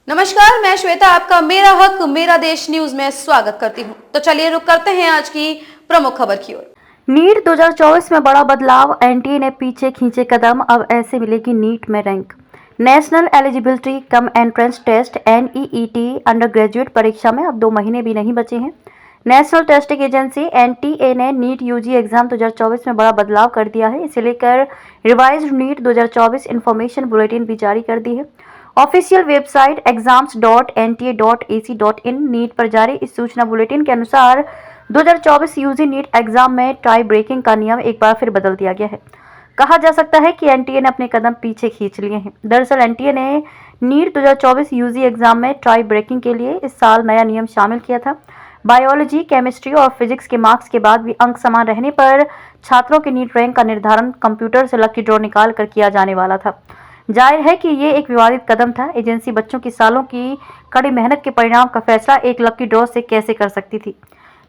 नमस्कार, मैं श्वेता आपका मेरा हक मेरा देश न्यूज में स्वागत करती हूं। तो चलिए रुक करते हैं आज की प्रमुख खबर की ओर। नीट 2024 में बड़ा बदलाव, एनटीए ने पीछे खींचे कदम, अब ऐसे मिलेगी नीट में rank. National eligibility cum entrance test NEET undergraduate परीक्षा में अब 2 महीने भी नहीं बचे हैं। नेशनल टेस्टिंग एजेंसी एनटीए ने नीट यूजी एग्जाम 2024 में बड़ा बदलाव कर दिया है। इसे लेकर रिवाइज्ड नीट 2024 इंफॉर्मेशन बुलेटिन भी जारी कर दी है। ऑफिशियल वेबसाइट exams.nta.ac.in नीट पर जारी इस सूचना बुलेटिन के अनुसार 2024 यूजी नीट एग्जाम में टाई ब्रेकिंग का नियम एक बार फिर बदल दिया गया है। कहा जा सकता है कि एनटीए ने अपने कदम पीछे खींच लिए हैं। दरअसल एनटीए ने नीट 2024 यूजी एग्जाम में टाई ब्रेकिंग के लिए इस साल नया नियम शामिल किया था। बायोलॉजी, केमिस्ट्री और फिजिक्स के मार्क्स के बाद भी अंक समान रहने पर छात्रों के नीट रैंक का निर्धारण कंप्यूटर से लकी ड्रॉ निकाल कर किया जाने वाला था। जाहिर है कि ये एक विवादित कदम था। एजेंसी बच्चों की सालों की कड़ी मेहनत के परिणाम का फैसला एक लकी ड्रॉ से कैसे कर सकती थी,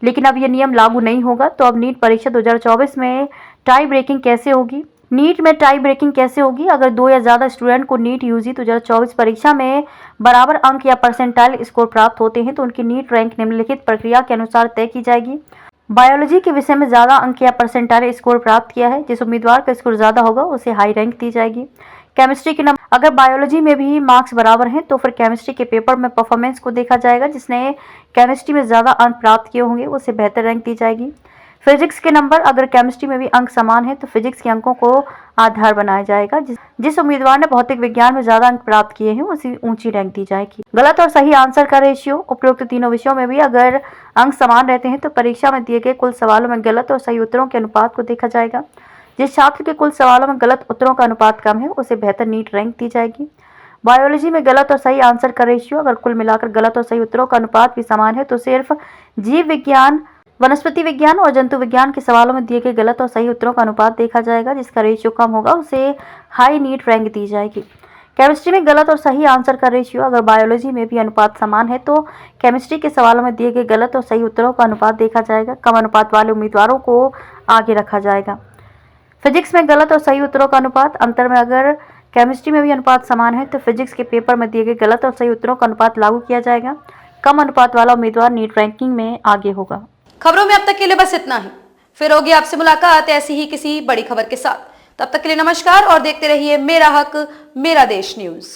लेकिन अब ये नियम लागू नहीं होगा। तो अब नीट परीक्षा 2024 में टाई ब्रेकिंग कैसे होगी? नीट में टाई ब्रेकिंग कैसे होगी? अगर 2 या ज़्यादा स्टूडेंट को नीट यूजी 2024 परीक्षा में बराबर अंक या परसेंटाइल स्कोर प्राप्त होते हैं तो उनकी नीट रैंक निम्नलिखित प्रक्रिया के अनुसार तय की जाएगी। बायोलॉजी के विषय में ज़्यादा अंक या परसेंटाइल स्कोर प्राप्त किया है, जिस उम्मीदवार का स्कोर ज़्यादा होगा उसे हाई रैंक दी जाएगी। केमिस्ट्री के नंबर, अगर बायोलॉजी में भी मार्क्स बराबर हैं तो फिर केमिस्ट्री के पेपर में परफॉर्मेंस को देखा जाएगा। जिसने केमिस्ट्री में ज़्यादा अंक प्राप्त किए होंगे उसे बेहतर रैंक दी जाएगी। फिजिक्स के नंबर, अगर केमिस्ट्री में भी अंक समान है तो फिजिक्स के अंकों को आधार बनाया जाएगा। जिस उम्मीदवार ने भौतिक विज्ञान में ज़्यादा अंक प्राप्त किए हैं उसे ऊंची रैंक दी जाएगी। गलत और सही आंसर का रेशियो, उपरोक्त तीनों विषयों में भी अगर अंक समान रहते हैं तो परीक्षा में दिए गए कुल सवालों में गलत और सही उत्तरों के अनुपात को देखा जाएगा। जिस छात्र के कुल सवालों में गलत उत्तरों का अनुपात कम है उसे बेहतर नीट रैंक दी जाएगी। बायोलॉजी में गलत और सही आंसर का रेशियो, अगर कुल मिलाकर गलत और सही उत्तरों का अनुपात भी समान है तो सिर्फ जीव विज्ञान, वनस्पति विज्ञान और जंतु विज्ञान के सवालों में दिए गए गलत और सही उत्तरों का अनुपात देखा जाएगा। जिसका रेशियो कम होगा उसे हाई नीट रैंक दी जाएगी। केमिस्ट्री में गलत और सही आंसर का रेशियो, अगर बायोलॉजी में भी अनुपात समान है तो केमिस्ट्री के सवालों में दिए गए गलत और सही उत्तरों का अनुपात देखा जाएगा। कम अनुपात वाले उम्मीदवारों को आगे रखा जाएगा। फिजिक्स में गलत और सही उत्तरों का अनुपात, अंतर में अगर केमिस्ट्री में भी अनुपात समान है तो फिजिक्स के पेपर में दिए गए गलत और सही उत्तरों का अनुपात लागू किया जाएगा। कम अनुपात वाला उम्मीदवार नीट रैंकिंग में आगे होगा। खबरों में अब तक के लिए बस इतना ही। फिर होगी आपसे मुलाकात ऐसी ही किसी बड़ी खबर के साथ। तब तक के लिए नमस्कार और देखते रहिए मेरा हक मेरा देश न्यूज।